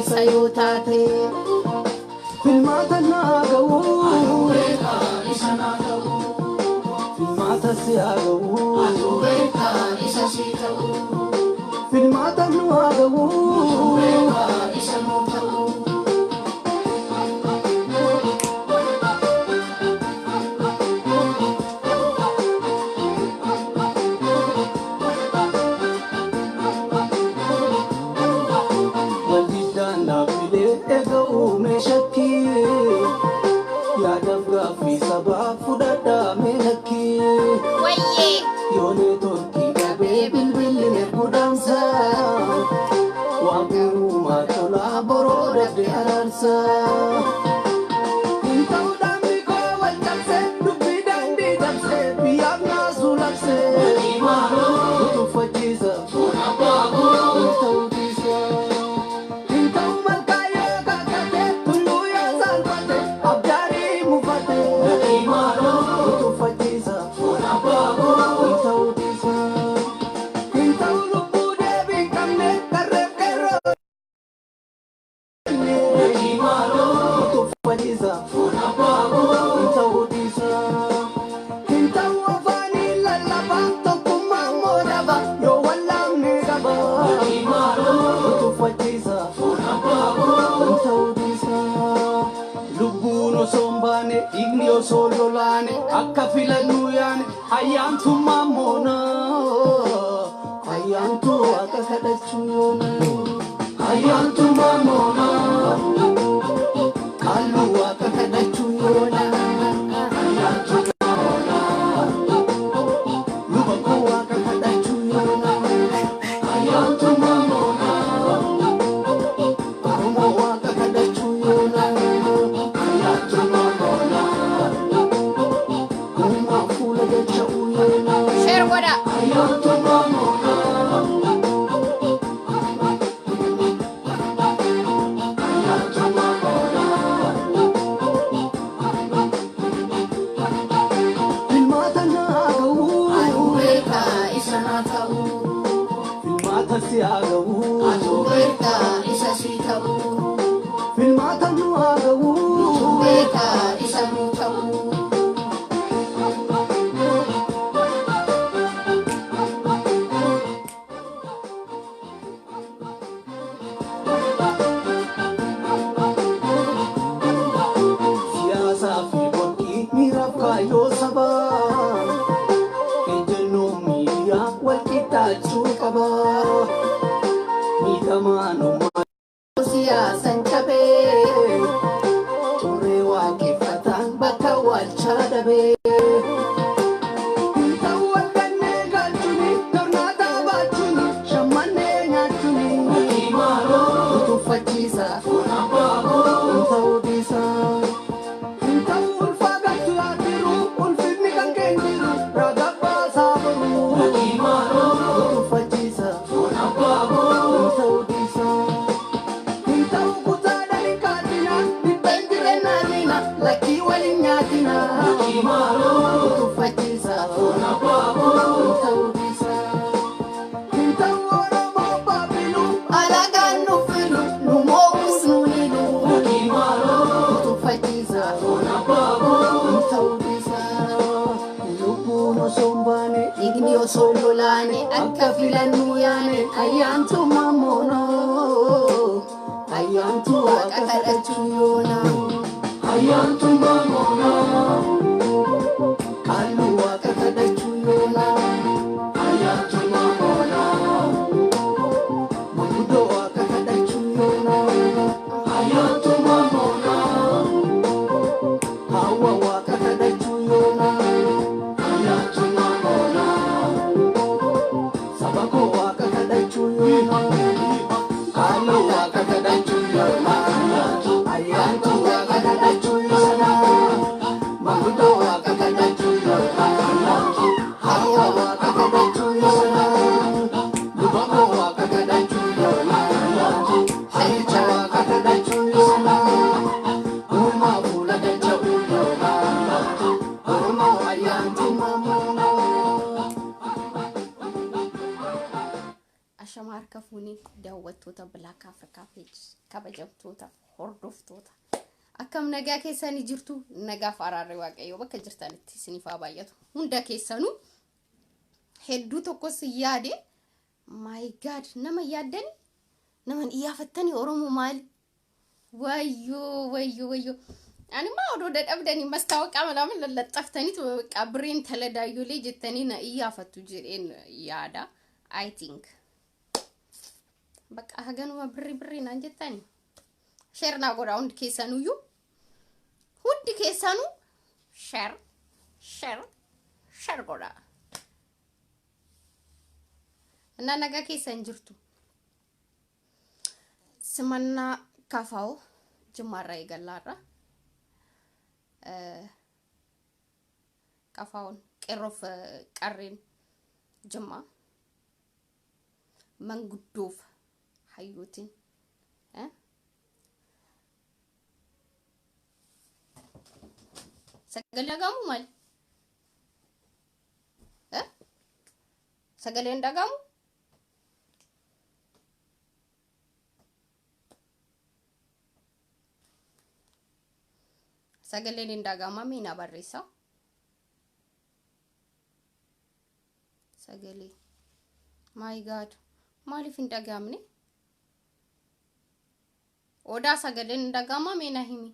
sayotate filmata nagawu filmata siagawu filmata nagawu Ayyantu Ashama harka fuunii daawwattoota Black Africa Page kabajamtoota hordoftoota akkam nagaa keessanii jirtu nagaa faraarri waaqayyo bakka jirtanitti isiniif haa baay'atu hunda keessanuu hedduu tokkos yaade my god nama yaadan nama iyyafattani oromoo maali wayyo ani ma odoo dadhabdanii mastaawoqaa malaamni lallaxaftanii qabriin taladaayolee jettanii na iyyafattu jedheen yaada I think baka haganuma birri naan jettani share na goda hundi keessanu share goda na naga keessan jirtu simanna kafao jumarra egallaarra kafaon qerof qarrin jumma manguddoof hayyootin sagalee dhagamu mal sagaleen dhagamu sagaleen hin dhagama mina barreessa sagalee my god maaliif hin dhagamne odaa sagaleen hin dhagama mina himi